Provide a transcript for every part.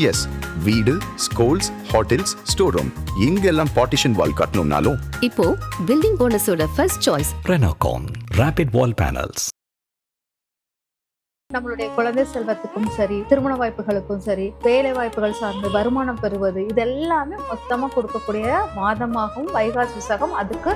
S, வீடு, schools, hotels, store room இங்கெல்லாம் partition wall கட்டணும்னாலும் இப்போ பில்டிங் ஓனர்ஸோட first choice Renocon Rapid Wall Panels. நம்மளுடைய குழந்தை செல்வத்துக்கும் சரி, திருமண வாய்ப்புகளுக்கும் சரி, வேலை வாய்ப்புகள் சார்ந்து வருமானம் பெறுவது, இதெல்லாமே மொத்தமா கொடுக்கக்கூடிய மாதமாகவும் வைகாசி விசாகம். அதுக்கு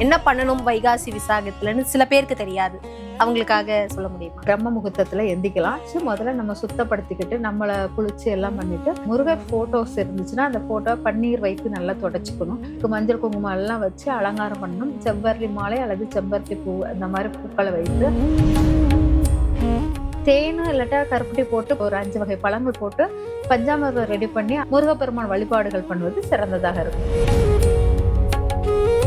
என்ன பண்ணணும் வைகாசி விசாகத்துலன்னு சில பேருக்கு தெரியாது, அவங்களுக்காக சொல்ல முடியுமா? பிரம்ம முகூர்த்தத்துல எந்திக்கலாம். முதல்ல நம்ம சுத்தப்படுத்திக்கிட்டு நம்மளை குளிச்சு எல்லாம் பண்ணிட்டு, முருகர் போட்டோஸ் இருந்துச்சுன்னா அந்த போட்டோ பன்னீர் வைத்து நல்லா தொடச்சிக்கணும். மஞ்சள் குங்குமம் எல்லாம் வச்சு அலங்காரம் பண்ணணும். செவ்வரளி மாலை அல்லது செம்பருத்தி பூ அந்த மாதிரி பூக்களை வைத்து, தேனு இல்லாட்டா கருப்பட்டி போட்டு ஒரு 5 வகை பழங்கள் போட்டு பஞ்சாமிர்தம் ரெடி பண்ணி முருகப்பெருமான் வழிபாடுகள் பண்ணுவது சிறந்ததாக இருக்கும்.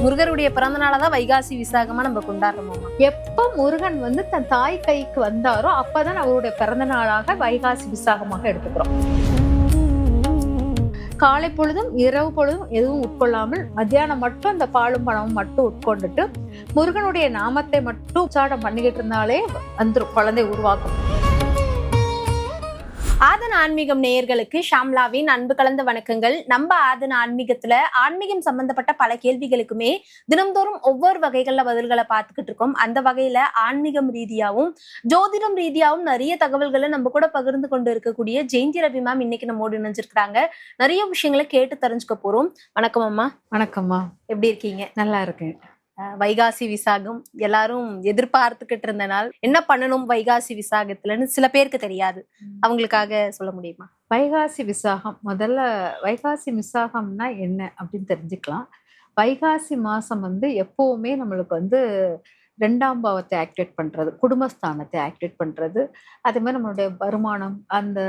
முருகருடைய பிறந்த நாளதான் வைகாசி விசாகமா நம்ம கொண்டாடுறோமா? எப்ப முருகன் தன் தாய் கைக்கு வந்தாரோ அப்பதான் அவருடைய பிறந்த நாளாக வைகாசி விசாகமாக எடுத்துக்கிறோம். காலை பொழுதும் இரவு பொழுதும் எதுவும் உட்கொள்ளாமல் மத்தியானம் மட்டும் அந்த பாலும் பழமும் மட்டும் உட்கொண்டுட்டு முருகனுடைய நாமத்தை மட்டும் உச்சாரம் பண்ணிக்கிட்டு இருந்தாலே வந்துடும், குழந்தை உருவாக்கும். ஆதன் ஆன்மீகம் நேயர்களுக்கு ஷாம்லாவின் அன்பு கலந்த வணக்கங்கள். நம்ம ஆதன் ஆன்மீகத்துல ஆன்மீகம் சம்பந்தப்பட்ட பல கேள்விகளுக்குமே தினம்தோறும் ஒவ்வொரு வகைகள்ல பதில்களை பார்த்துக்கிட்டு இருக்கோம். அந்த வகையில ஆன்மீகம் ரீதியாவும் ஜோதிடம் ரீதியாவும் நிறைய தகவல்களை நம்ம கூட பகிர்ந்து கொண்டு இருக்கக்கூடிய ஜெயந்தி ரவி மேம் இன்னைக்கு நம்மோடு இணைஞ்சிருக்கிறாங்க. நிறைய விஷயங்களை கேட்டு தெரிஞ்சுக்க போறோம். வணக்கம் அம்மா. வணக்கம்மா, எப்படி இருக்கீங்க? நல்லா இருக்கேன். வைகாசி விசாகம் எல்லாரும் எதிர்பார்த்துக்கிட்டு இருந்த நாள். என்ன பண்ணணும் வைகாசி விசாகத்துலன்னு சில பேருக்கு தெரியாது, அவங்களுக்காக சொல்ல முடியுமா? வைகாசி விசாகம், முதல்ல வைகாசி விசாகம்னா என்ன அப்படின்னு தெரிஞ்சுக்கலாம். வைகாசி மாசம் எப்பவுமே நம்மளுக்கு 2ஆம் பாவத்தை ஆக்டிவேட் பண்றது, குடும்பஸ்தானத்தை ஆக்டிவேட் பண்றது, அதே மாதிரி நம்மளுடைய வருமானம், அந்த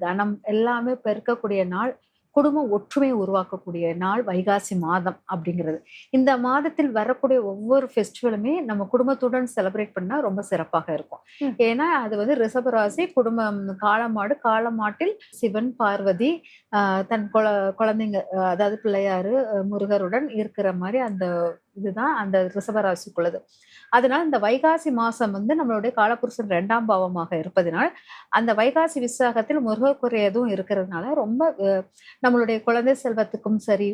தனம் எல்லாமே பெருக்கக்கூடிய நாள், குடும்ப ஒற்றுமை உருவாக்கக்கூடிய நாள் வைகாசி மாதம் அப்படிங்கிறது. இந்த மாதத்தில் வரக்கூடிய ஒவ்வொரு ஃபெஸ்டிவலுமே நம்ம குடும்பத்துடன் செலிப்ரேட் பண்ணா ரொம்ப சிறப்பாக இருக்கும். ஏன்னா அது ரிஷபராசி குடும்பம், காளமாடு, காளமாட்டில் சிவன் பார்வதி தன் குழந்தைங்க, அதாவது பிள்ளையாரு முருகருடன் இருக்கிற மாதிரி அந்த இதுதான் அந்த ரிஷபராசிக்குள்ளது. அதனால இந்த வைகாசி மாசம் நம்மளுடைய காலபுருஷன் 2ஆம் பாவமாக இருப்பதனால் அந்த வைகாசி விசாகத்தில் முருகக்குறை எதுவும் இருக்கிறதுனால ரொம்ப நம்மளுடைய குழந்தை செல்வத்துக்கும் சரி,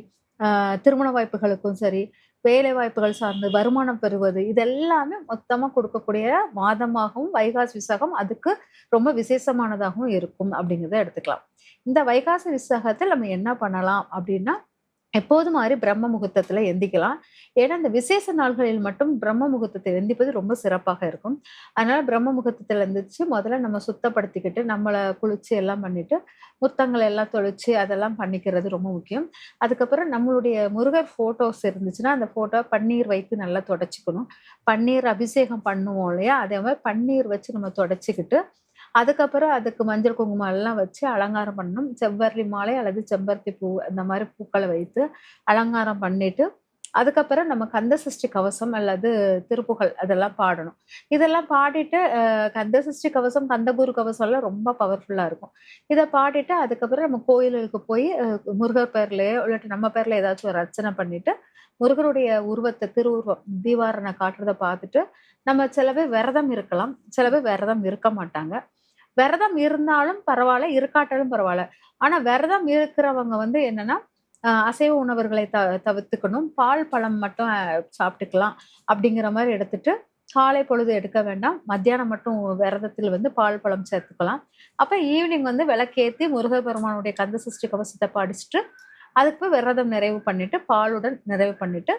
திருமண வாய்ப்புகளுக்கும் சரி, வேலை வாய்ப்புகள் சார்ந்து வருமானம் பெறுவது, இதெல்லாமே மொத்தமா கொடுக்கக்கூடிய மாதமாகவும் வைகாசி விசாகம் அதுக்கு ரொம்ப விசேஷமானதாகவும் இருக்கும் அப்படிங்கிறத எடுத்துக்கலாம். இந்த வைகாசி விசாகத்தில் நம்ம என்ன பண்ணலாம் அப்படின்னா, எப்போது மாதிரி பிரம்ம முகூர்த்தத்துல எந்திக்கலாம். ஏன்னா இந்த விசேஷ நாள்களில் மட்டும் பிரம்ம முகூர்த்தத்தை எந்திப்பது ரொம்ப சிறப்பாக இருக்கும். அதனால பிரம்ம முகூர்த்தத்துல எந்திரிச்சு முதல்ல நம்ம சுத்தப்படுத்திக்கிட்டு நம்மளை குளிச்சு எல்லாம் பண்ணிட்டு முத்தங்களை எல்லாம் தொளிச்சு அதெல்லாம் பண்ணிக்கிறது ரொம்ப முக்கியம். அதுக்கப்புறம் நம்மளுடைய முருகர் போட்டோஸ் இருந்துச்சுன்னா அந்த போட்டோ பன்னீர் வைத்து நல்லா தொடச்சிக்கணும். பன்னீர் அபிஷேகம் பண்ணுவோம் இல்லையா, அதே மாதிரி பன்னீர் வச்சு நம்ம தொடச்சிக்கிட்டு அதுக்கப்புறம் அதுக்கு மஞ்சள் குங்குமம் எல்லாம் வச்சு அலங்காரம் பண்ணணும். செவ்வரளி மாலை அல்லது செம்பருத்தி பூ அந்த மாதிரி பூக்களை வைத்து அலங்காரம் பண்ணிட்டு அதுக்கப்புறம் நம்ம கந்த சஷ்டி கவசம் அல்லது திருப்புகழ் அதெல்லாம் பாடணும். இதெல்லாம் பாடிட்டு கந்த சஷ்டி கவசம், கந்தகுரு கவசம் எல்லாம் ரொம்ப பவர்ஃபுல்லா இருக்கும். இதை பாடிட்டு அதுக்கப்புறம் நம்ம கோயிலுக்கு போய் முருகர் பேர்லயோ இல்லாட்டி நம்ம பேர்ல ஏதாச்சும் ஒரு அர்ச்சனை பண்ணிட்டு முருகருடைய உருவத்தை, திருவுருவம் தீபாரணை காட்டுறதை பார்த்துட்டு நம்ம சில பேர் விரதம் இருக்கலாம், சில பேர் விரதம் இருக்க மாட்டாங்க. விரதம் இருந்தாலும் பரவாயில்ல, இருக்காட்டாலும் பரவாயில்ல. ஆனா விரதம் இருக்கிறவங்க என்னன்னா அசைவ உணவுகளை தவிர்த்துக்கணும். பால் பழம் மட்டும் சாப்பிட்டுக்கலாம் அப்படிங்கிற மாதிரி எடுத்துட்டு காலை பொழுது எடுக்க வேண்டாம். மத்தியானம் மட்டும் விரதத்தில் பால் பழம் சேர்த்துக்கலாம். அப்ப ஈவினிங் விளக்கேற்றி முருகர் பெருமானுடைய கந்த சஷ்டி கவசத்தை படிச்சுட்டு அதுக்கு போய் விரதம் நிறைவு பண்ணிட்டு பாலுடன் நிறைவு பண்ணிட்டு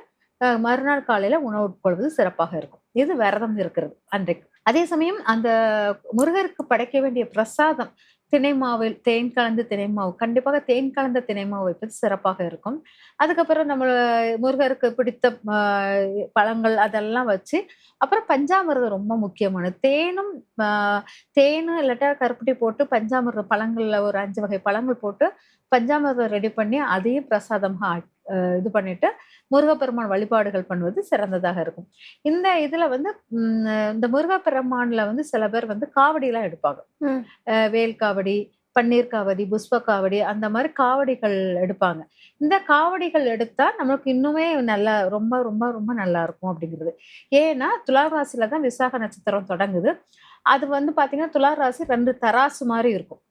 மறுநாள் காலையில உணவு உட்கொள்வது சிறப்பாக இருக்கும். இது விரதம் இருக்கிறது அன்றைக்கு. அதே சமயம் அந்த முருகருக்கு படைக்க வேண்டிய பிரசாதம் திணை மாவில் தேன் கலந்து திணை மாவு, கண்டிப்பாக தேன் கலந்த திணை மாவு வைப்பது சிறப்பாக இருக்கும். அதுக்கப்புறம் நம்ம முருகருக்கு பிடித்த பழங்கள் அதெல்லாம் வச்சு அப்புறம் பஞ்சாமிர்தம் ரொம்ப முக்கியமானது. தேனு இல்லாட்டா கருப்பட்டி போட்டு பஞ்சாமிர்த பழங்கள்ல ஒரு 5 வகை பழங்கள் போட்டு பஞ்சாமிர்தம் ரெடி பண்ணி அதையும் பிரசாதமாக இது பண்ணிட்டு முருகப்பெருமான் வழிபாடுகள் பண்ணுவது சிறந்ததாக இருக்கும். இந்த இதுல இந்த முருகப்பெருமான்ல சில பேர் காவடி எல்லாம் எடுப்பாங்க. வேல் காவடி, பன்னீர் காவடி, புஷ்ப காவடி, அந்த மாதிரி காவடிகள் எடுப்பாங்க. இந்த காவடிகள் எடுத்தா நம்மளுக்கு இன்னுமே நல்லா ரொம்ப ரொம்ப ரொம்ப நல்லா இருக்கும் அப்படிங்கிறது. ஏன்னா துலா ராசியில தான் விசாக நட்சத்திரம் தொடங்குது. அது பாத்தீங்கன்னா துலா ராசி 2 தராசு மாதிரி இருக்கும்.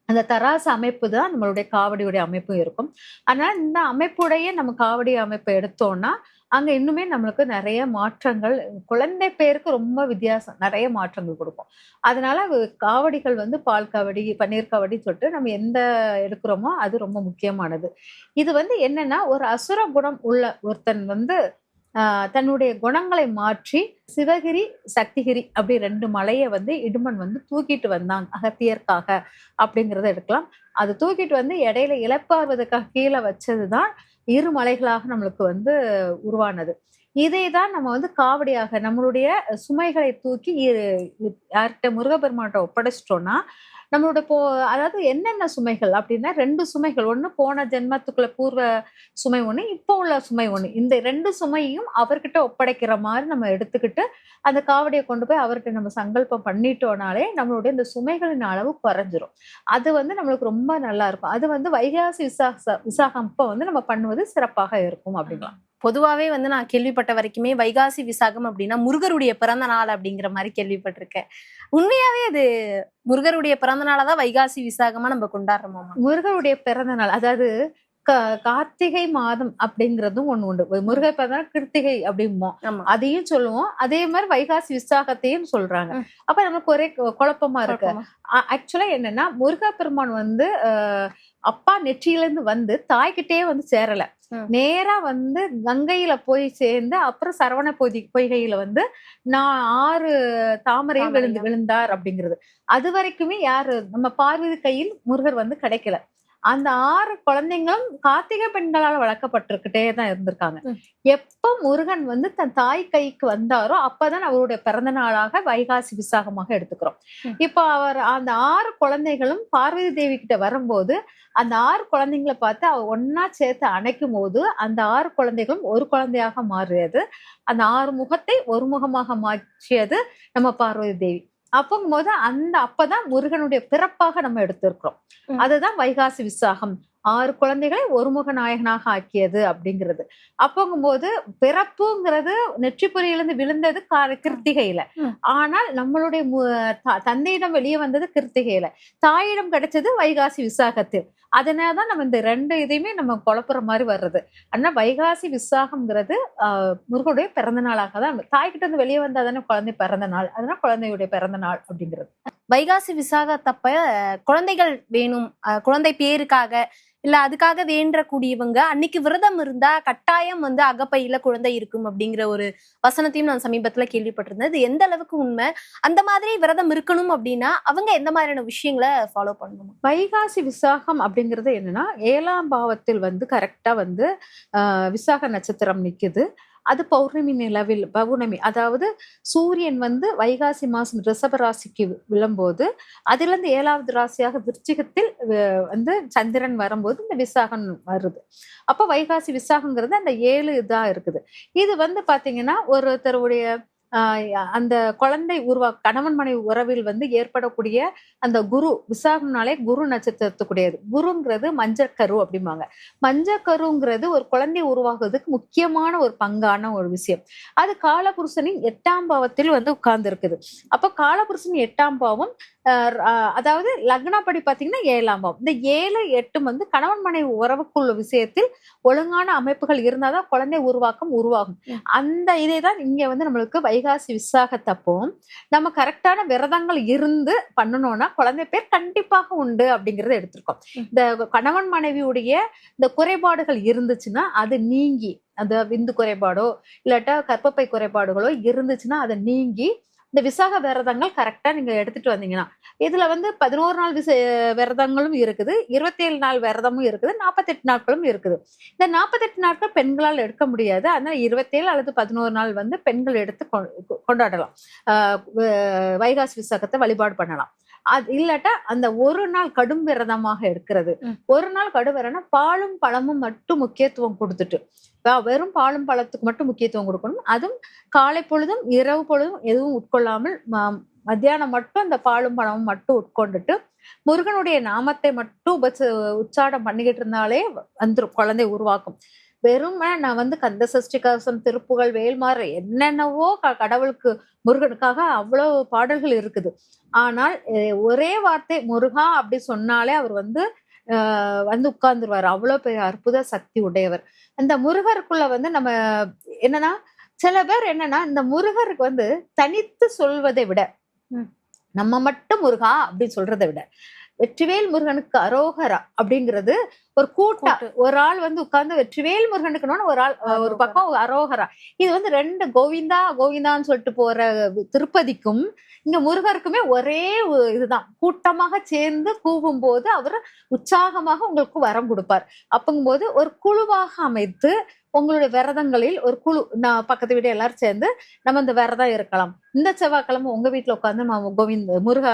அந்த தராசு அமைப்பு தான் நம்மளுடைய காவடியுடைய அமைப்பும் இருக்கும். அதனால இந்த அமைப்புடைய நம்ம காவடி அமைப்பை எடுத்தோம்னா அங்க இன்னுமே நம்மளுக்கு நிறைய மாற்றங்கள், குழந்தை பேருக்கு ரொம்ப வித்தியாசம், நிறைய மாற்றங்கள் கொடுக்கும். அதனால காவடிகள் வந்து பால் காவடி, பன்னீர் காவடி சொல்லிட்டு நம்ம எந்த எடுக்கிறோமோ அது ரொம்ப முக்கியமானது. இது வந்து என்னன்னா, ஒரு அசுர குணம் உள்ள ஒருத்தன் வந்து தன்னுடைய குணங்களை மாற்றி சிவகிரி சக்திகிரி அப்படி 2 மலையை வந்து இடுமன் வந்து தூக்கிட்டு வந்தாங்க அகத்தியர்க்காக அப்படிங்கிறத எடுக்கலாம். அது தூக்கிட்டு வந்து இடையில இளைப்பாறுவதற்காக கீழே வச்சதுதான் 2 மலைகளாக நம்மளுக்கு வந்து உருவானது. இதை தான் நம்ம வந்து காவடியாக நம்மளுடைய சுமைகளை தூக்கி யார்கிட்ட முருகப்பெருமான்கிட்ட ஒப்படைச்சிட்டோம்னா நம்மளோட அதாவது என்னென்ன சுமைகள் அப்படின்னா 2 சுமைகள், ஒண்ணு போன ஜென்மத்துக்குள்ள பூர்வ சுமை ஒண்ணு, இப்போ உள்ள சுமை ஒண்ணு. இந்த 2 சுமையும் அவர்கிட்ட ஒப்படைக்கிற மாதிரி நம்ம எடுத்துக்கிட்டு அந்த காவடியை கொண்டு போய் அவர்கிட்ட நம்ம சங்கல்பம் பண்ணிட்டோம்னாலே நம்மளுடைய இந்த சுமைகளின் அளவு குறைஞ்சிரும். அது வந்து நம்மளுக்கு ரொம்ப நல்லா இருக்கும். அது வந்து வைகாசி விசாகம் அப்போ வந்து நம்ம பண்ணுவது சிறப்பாக இருக்கும் அப்படிங்கலாம். பொதுவாவே வந்து நான் கேள்விப்பட்ட வரைக்குமே வைகாசி விசாகம் அப்படின்னா முருகருடைய பிறந்த நாள் அப்படிங்கிற மாதிரி கேள்விப்பட்டிருக்கேன். உண்மையாவே அது முருகருடைய பிறந்த நாளதான் வைகாசி விசாகமா நம்ம கொண்டாடுறோமா? முருகருடைய பிறந்த நாள், அதாவது கார்த்திகை மாதம் அப்படிங்கறதும் ஒண்ணு உண்டு. முருகர் பிறந்த நாள் கிருத்திகை அப்படிம்போம், அதையும் சொல்லுவோம். அதே மாதிரி வைகாசி விசாகத்தையும் சொல்றாங்க. அப்ப நமக்கு ஒரே குழப்பமா இருக்கு. ஆக்சுவலா என்னன்னா, முருகப்பெருமான் வந்து அப்பா நெற்றியிலிருந்து வந்து தாய்கிட்டே வந்து சேரல, நேரா வந்து கங்கையில போய் சேர்ந்து அப்புறம் சரவண பொய்கையில வந்து 6 தாமரையும் விழுந்தார் அப்படிங்கிறது. அது வரைக்குமே யாரு நம்ம பார்வதி கையில் முருகர் வந்து கிடைக்கல. அந்த 6 குழந்தைங்களும் கார்த்திகை பெண்களால் வளர்க்கப்பட்டிருக்கிட்டே தான் இருந்திருக்காங்க. எப்ப முருகன் வந்து தன் தாய் கைக்கு வந்தாரோ அப்பதான் அவருடைய பிறந்த நாளாக வைகாசி விசாகமாக எடுத்துக்கிறோம். இப்ப அவர் அந்த 6 குழந்தைகளும் பார்வதி தேவி கிட்ட வரும்போது அந்த 6 குழந்தைங்களை பார்த்து அவர் ஒன்னா சேர்த்து அணைக்கும் போது அந்த 6 குழந்தைகளும் ஒரு குழந்தையாக மாறியது. அந்த 6 முகத்தை ஒரு முகமாக மாற்றியது நம்ம பார்வதி தேவி. அப்போங்கும்போது அப்பதான் முருகனுடைய பிறப்பாக நம்ம எடுத்திருக்கிறோம். அதுதான் வைகாசி விசாகம், 6 குழந்தைகளை ஒருமுக நாயகனாக ஆக்கியது அப்படிங்கிறது. அப்போங்கும்போது பிறப்புங்கிறது நெற்றிப்புரியிலிருந்து விழுந்தது கிருத்திகையில, ஆனால் நம்மளுடைய தந்தையிடம் வெளியே வந்தது கிருத்திகையில, தாயிடம் கிடைச்சது வைகாசி விசாகத்தில். அதனாலதான் நம்ம இந்த 2 இதையுமே நம்ம குழப்புற மாதிரி வர்றது. ஆனா வைகாசி விசாகம்ங்கிறது முருகனுடைய பிறந்த நாளாக தான், தாய்கிட்ட இருந்து வெளியே வந்தாதானே குழந்தை பிறந்த நாள், அதனால குழந்தையுடைய பிறந்த நாள் அப்படிங்கிறது. வைகாசி விசாகத்தப்ப குழந்தைகள் வேணும், குழந்தை பேருக்காக இல்ல அதுக்காக வேண்ட கூடியவங்க அன்னைக்கு விரதம் இருந்தா கட்டாயம் வந்து அகப்பையில குழந்தை இருக்கும் அப்படிங்கிற ஒரு வசனத்தையும் நான் சமீபத்துல கேள்விப்பட்டிருந்தேன். இது எந்த அளவுக்கு உண்மை? அந்த மாதிரி விரதம் இருக்கணும் அப்படின்னா அவங்க எந்த மாதிரியான விஷயங்களை ஃபாலோ பண்ணணும்? வைகாசி விசாகம் அப்படிங்கிறது என்னன்னா, 7ஆம் பாவத்தில் வந்து கரெக்டா வந்து விசாக நட்சத்திரம் நிக்குது. அது பௌர்ணமி நிலவில், பௌர்ணமி அதாவது சூரியன் வந்து வைகாசி மாசம் ரிஷப ராசிக்கு விழும்போது அதுல இருந்து 7வது ராசியாக விருச்சிகத்தில் வந்து சந்திரன் வரும்போது இந்த விசாகம் வருது. அப்ப வைகாசி விசாகங்கிறது அந்த 7 இதா இருக்குது. இது வந்து பாத்தீங்கன்னா ஒருத்தருடைய அந்த குழந்தை கணவன் மனைவி உறவில் வந்து ஏற்படக்கூடிய அந்த குரு விசாகம்னாலே குரு நட்சத்திரத்துக்குடையது. குருங்கிறது மஞ்சக்கரு அப்படிம்பாங்க. மஞ்சக்கருங்கிறது ஒரு குழந்தை உருவாகுறதுக்கு முக்கியமான ஒரு பங்கான ஒரு விஷயம். அது காலபுருஷனின் 8ஆம் பாவத்தில் வந்து உட்கார்ந்து இருக்குது. அப்ப காலபுருஷன் 8ஆம் பாவம், அதாவது லக்னப்படி பாத்தீங்கன்னா 7ஆம் பாவம். இந்த 7, 8 வந்து கணவன் மனைவி உறவுக்குள்ள விஷயத்தில் ஒழுங்கான அமைப்புகள் இருந்தாதான் குழந்தை உருவாகும். அந்த இதைதான் இங்க வந்து நம்மளுக்கு வைகாசி விசாகத்தப்போ நம்ம கரெக்டான விரதங்கள் இருந்து பண்ணணும்னா குழந்தை பேர் கண்டிப்பாக உண்டு அப்படிங்கறத எடுத்திருக்கோம். இந்த கணவன் மனைவியுடைய இந்த குறைபாடுகள் இருந்துச்சுன்னா அது நீங்கி, அந்த விந்து குறைபாடோ இல்லாட்டா கர்ப்பப்பை குறைபாடுகளோ இருந்துச்சுன்னா அதை நீங்கி இந்த விசாக விரதங்கள் கரெக்டா நீங்க எடுத்துட்டு வந்தீங்கன்னா, இதுல வந்து 11 நாள் விரதங்களும் இருக்குது, 27 நாள் விரதமும் இருக்குது, 48 நாட்களும் இருக்குது. இந்த 48 நாட்கள் பெண்களால் எடுக்க முடியாது. அதனால 27 அல்லது 11 நாள் வந்து பெண்கள் எடுத்து கொண்டாடலாம், வைகாசி விசாகத்தை வழிபாடு பண்ணலாம். அது இல்லாட்டா அந்த ஒரு நாள் கடும் விரதமாக எடுக்கிறது. ஒரு நாள் கடும் விரதம் பாலும் பழமும் மட்டும் முக்கியத்துவம் கொடுத்துட்டு, வெறும் பாலும் பழத்துக்கு மட்டும் முக்கியத்துவம் கொடுக்கணும். அதுவும் காலை பொழுதும் இரவு பொழுதும் எதுவும் உட்கொள்ளாமல் மத்தியானம் மட்டும் அந்த பாலும் பழமும் மட்டும் உட்கொண்டுட்டு முருகனுடைய நாமத்தை மட்டும் உச்சாடம் பண்ணிக்கிட்டு இருந்தாலே வந்துடும், குழந்தை உருவாக்கும். வெறுமனே நான் வந்து கந்த சஷ்டி கவசம், திருப்புகழ், வேல்மாறு என்னென்னவோ கடவுளுக்கு முருகனுக்காக அவ்வளவு பாடல்கள் இருக்குது. ஆனால் ஒரே வார்த்தை முருகா அப்படி சொன்னாலே அவர் வந்து வந்து உட்கார்ந்துருவாரு. அவ்வளவு பெரிய அற்புத சக்தி உடையவர். அந்த முருகருக்குள்ள வந்து நம்ம என்னன்னா, சில பேர் என்னன்னா இந்த முருகருக்கு வந்து தனித்து சொல்வதை விட நம்ம மட்டும் முருகா அப்படின்னு சொல்றதை விட வெற்றிவேல் முருகனுக்கு அரோகரா அப்படிங்கிறது ஒரு கூட்டம். ஒரு ஆள் வந்து உட்கார்ந்து வெற்றிவேல் முருகனுக்குன்னு ஒரு ஆள் ஒரு பக்கம் அரோகரா. இது வந்து ரெண்டு கோவிந்தா கோவிந்தான்னு சொல்லிட்டு போற திருப்பதிக்கும் இங்க முருகருக்குமே ஒரே இதுதான். கூட்டமாக சேர்ந்து கூவும் போது அவர் உற்சாகமாக உங்களுக்கு வரம் கொடுப்பார். அப்பங்கும்போது ஒரு குழுவாக அமைத்து உங்களுடைய விரதங்களில் ஒரு குழு, நான் பக்கத்து வீடு எல்லாரும் சேர்ந்து நம்ம இந்த விரதம் இருக்கலாம். இந்த செவ்வாய்க்கிழமை உங்க வீட்டுல உட்காந்து கோவிந்த முருகா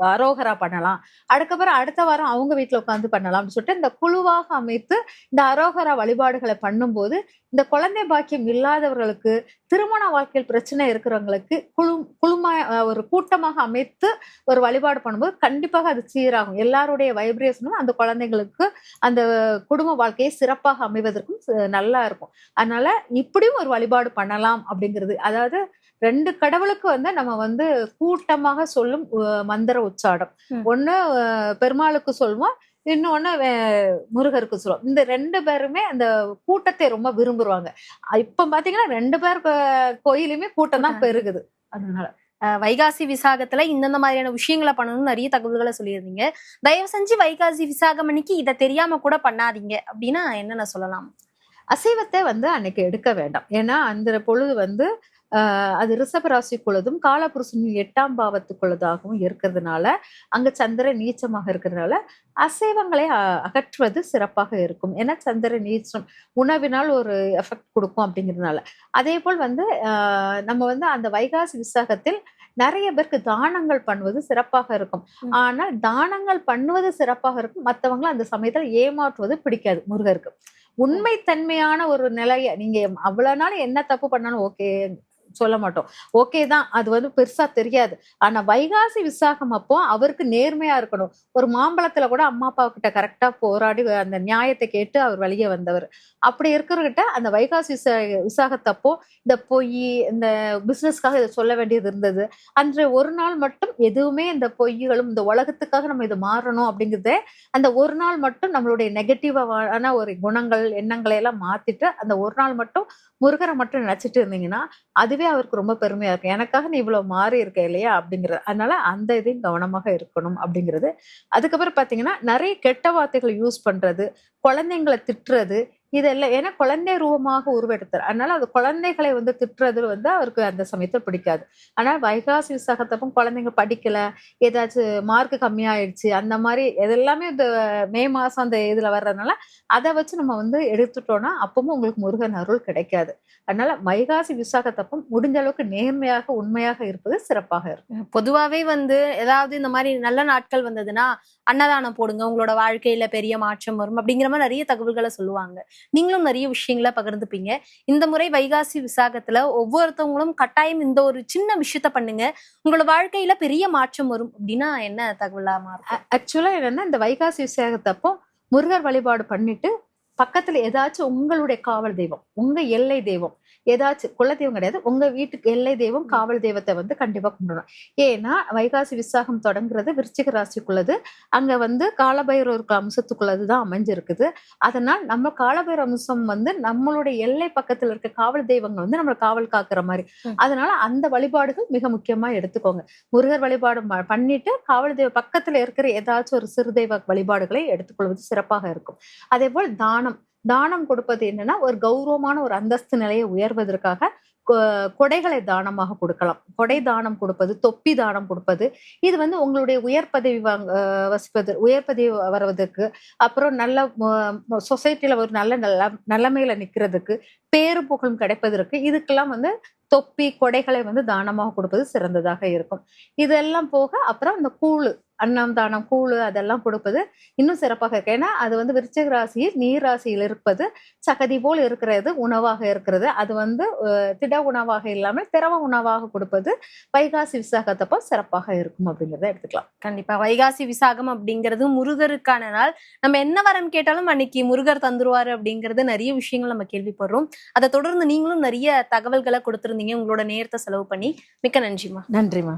அரோகரா பண்ணலாம். அதுக்கப்புறம் அடுத்த வாரம் அவங்க வீட்டுல உட்காந்து பண்ணலாம்னு சொல்லிட்டு இந்த குழுவாக அமைத்து இந்த அரோகரா வழிபாடுகளை பண்ணும்போது இந்த குழந்தை பாக்கியம் இல்லாதவர்களுக்கு, திருமண வாழ்க்கையில் பிரச்சனை இருக்கிறவங்களுக்கு குழுமா ஒரு கூட்டமாக அமைத்து ஒரு வழிபாடு பண்ணும்போது கண்டிப்பாக அது சீராகும். எல்லாருடைய வைப்ரேஷனும் அந்த குழந்தைங்களுக்கு அந்த குடும்ப வாழ்க்கையை சிறப்பாக அமைவதற்கும் நல்லா இருக்கும். அதனால இப்படியும் ஒரு வழிபாடு பண்ணலாம் அப்படிங்கிறது. அதாவது ரெண்டு கடவுளுக்கு வந்து நம்ம வந்து கூட்டமாக சொல்லும் மந்திர உச்சாடம். ஒண்ணு பெருமாளுக்கு சொல்லுவோம், இன்னொன்னு முருகருக்கு சொல்லுவோம். இந்த ரெண்டு பேருமே அந்த கூட்டத்தை ரொம்ப விரும்புவாங்க. இப்ப பாத்தீங்கன்னா ரெண்டு பேர் கோயிலுமே கூட்டம் தான் பெருகுது. அதனால வைகாசி விசாகத்துல இந்தந்த மாதிரியான விஷயங்களை பண்ணணும்னு நிறைய தகவல்களை சொல்லியிருந்தீங்க. தயவு செஞ்சு வைகாசி விசாகம் அன்னைக்கு இதை தெரியாம கூட பண்ணாதீங்க அப்படின்னா என்னென்ன சொல்லலாம்? அசைவத்தை வந்து அன்னைக்கு எடுக்க வேண்டாம். ஏன்னா அந்த பொழுது வந்து அது ரிஷபராசிக்குள்ளதும் காலபுருஷனின் 8ஆம் பாவத்துக்குள்ளதாகவும் இருக்கிறதுனால, அங்க சந்திரன் நீச்சமாக இருக்கிறதுனால அசைவங்களை அகற்றுவது சிறப்பாக இருக்கும். ஏன்னா சந்திரன் நீச்சம் உணவினால் ஒரு எஃபெக்ட் கொடுக்கும் அப்படிங்கிறதுனால. அதே போல் வந்து நம்ம வந்து அந்த வைகாசி விசாகத்தில் நிறைய பேருக்கு தானங்கள் பண்ணுவது சிறப்பாக இருக்கும். ஆனால் தானங்கள் பண்ணுவது சிறப்பாக இருக்கும், மற்றவங்களை அந்த சமயத்துல ஏமாற்றுவது பிடிக்காது முருகருக்கு. உண்மை தன்மையான ஒரு நிலைய நீங்க அவ்வளவு நாள் என்ன தப்பு பண்ணாலும் ஓகே சொல்ல மாட்டோம். ஓகே தான், அது வந்து பெருசா தெரியாது. ஆனா வைகாசி விசாகம் அப்போ அவருக்கு நேர்மையா இருக்கணும். ஒரு மாம்பழத்துல கூட அம்மா அப்பா கிட்ட கரெக்டா போராடி அந்த நியாயத்தை கேட்டு அவர் வெளியே வந்தவர். அப்படி இருக்கிறவர்கிட்ட அந்த வைகாசி விசாகத்தப்போ இந்த பொய், இந்த பிசினஸ்க்காக இதை சொல்ல வேண்டியது இருந்தது. அன்று ஒரு நாள் மட்டும் எதுவுமே இந்த பொய்களும் இந்த உலகத்துக்காக நம்ம இது மாறணும் அப்படிங்கிறத அந்த ஒரு நாள் மட்டும் நம்மளுடைய நெகட்டிவான ஒரு குணங்கள் எண்ணங்களை எல்லாம் மாத்திட்டு அந்த ஒரு நாள் மட்டும் முருகரை மட்டும் நினைச்சிட்டு இருந்தீங்கன்னா அதுவே அவருக்கு ரொம்ப பெருமையா இருக்கும். எனக்காக நீ இவ்வளவு மாறி இருக்க இல்லையா அப்படிங்கிறது. அதனால அந்த இதையும் கவனமாக இருக்கணும் அப்படிங்கிறது. அதுக்கப்புறம் பாத்தீங்கன்னா நிறைய கெட்ட வார்த்தைகளை யூஸ் பண்றது, குழந்தைங்களை திட்டுறது, இதெல்லாம் ஏன்னா குழந்தை ரூபமாக உருவெடுத்தார். அதனால அது குழந்தைகளை வந்து திட்டுறது வந்து அவருக்கு அந்த சமயத்தில் பிடிக்காது. ஆனால் வைகாசி விசாகத்தப்பம் குழந்தைங்க படிக்கல, ஏதாச்சும் மார்க் கம்மியாயிடுச்சு, அந்த மாதிரி இதெல்லாமே இந்த மே மாசம் அந்த இதுல வர்றதுனால அதை வச்சு நம்ம வந்து எடுத்துட்டோம்னா அப்பவும் உங்களுக்கு முருகன் அருள் கிடைக்காது. அதனால வைகாசி விசாகத்தப்பம் முடிஞ்ச அளவுக்கு நேர்மையாக உண்மையாக இருப்பது சிறப்பாக இருக்கும். பொதுவாவே வந்து ஏதாவது இந்த மாதிரி நல்ல நாட்கள் வந்ததுன்னா அன்னதானம் போடுங்க, உங்களோட வாழ்க்கையில பெரிய மாற்றம் வரும் அப்படிங்கிற மாதிரி நிறைய தகவல்களை சொல்லுவாங்க. நீங்களும் நிறைய விஷயங்களை பகிர்ந்துப்பீங்க. இந்த முறை வைகாசி விசாகத்துல ஒவ்வொருத்தவங்களும் கட்டாயம் இந்த ஒரு சின்ன விஷயத்த பண்ணுங்க, உங்களோட வாழ்க்கையில பெரிய மாற்றம் வரும் அப்படின்னா என்ன தகவலா மாறும்? ஆக்சுவலா என்னன்னா இந்த வைகாசி விசாகத்தப்போ முருகர் வழிபாடு பண்ணிட்டு பக்கத்துல ஏதாச்சும் உங்களுடைய காவல் தெய்வம், உங்க எல்லை தெய்வம், ஏதாச்சும் குலதெய்வம் கிடையாது, உங்க வீட்டுக்கு எல்லை தெய்வம் காவல் தெய்வத்தை வந்து கண்டிப்பா கும்பிடணும். ஏன்னா வைகாசி விசாகம் தொடங்குறது விருச்சிக ராசிக்குள்ளது. அங்க வந்து காலபைரவருக்கு அம்சத்துக்குள்ளதுதான் அமைஞ்சிருக்குது. அதனால் நம்ம காலபைரவ அம்சம் வந்து நம்மளுடைய எல்லை பக்கத்துல இருக்க காவல் தெய்வங்கள் வந்து நம்மளை காவல் காக்குற மாதிரி. அதனால அந்த வழிபாடுகள் மிக முக்கியமா எடுத்துக்கோங்க. முருகர் வழிபாடு பண்ணிட்டு காவல் தெய்வ பக்கத்துல இருக்கிற ஏதாச்சும் ஒரு சிறு தெய்வ வழிபாடுகளை எடுத்துக்கொள்வது சிறப்பாக இருக்கும். அதே போல் தானம் கொடுப்பது என்னன்னா ஒரு கௌரவமான ஒரு அந்தஸ்து நிலையை உயர்வதற்காக கொடைகளை தானமாக கொடுக்கலாம். கொடை தானம் கொடுப்பது, தொப்பி தானம் கொடுப்பது, இது வந்து உங்களுடைய உயர் பதவி உயர் பதவி வருவதற்கு, அப்புறம் நல்ல சொசைட்டில ஒரு நல்ல நிலைமையில நிக்கிறதுக்கு, பேரு புகழும் கிடைப்பதற்கு, இதுக்கெல்லாம் வந்து தொப்பி கொடைகளை வந்து தானமாக கொடுப்பது சிறந்ததாக இருக்கும். இதெல்லாம் போக அப்புறம் அந்த கூழு அன்னம் தானம் கூழ் அதெல்லாம் கொடுப்பது இன்னும் சிறப்பாக இருக்கு. ஏன்னா அது வந்து விருச்சிக ராசியில் நீர் ராசியில் இருப்பது சகதி போல் இருக்கிறது உணவாக இருக்கிறது. அது வந்து திட உணவாக இல்லாமல் திரவ உணவாக கொடுப்பது வைகாசி விசாகத்தப்போ சிறப்பாக இருக்கும் அப்படிங்கிறத எடுத்துக்கலாம். கண்டிப்பா வைகாசி விசாகம் அப்படிங்கிறது முருகருக்கான நாள். நம்ம என்ன வரம் கேட்டாலும் அன்னைக்கு முருகர் தந்துருவாரு அப்படிங்கிறது நிறைய விஷயங்கள் நம்ம கேள்விப்படுறோம். அதை தொடர்ந்து நீங்களும் நிறைய தகவல்களை கொடுத்திருந்தீங்க உங்களோட நேரத்தை செலவு பண்ணி. மிக்க நன்றிமா. நன்றிமா.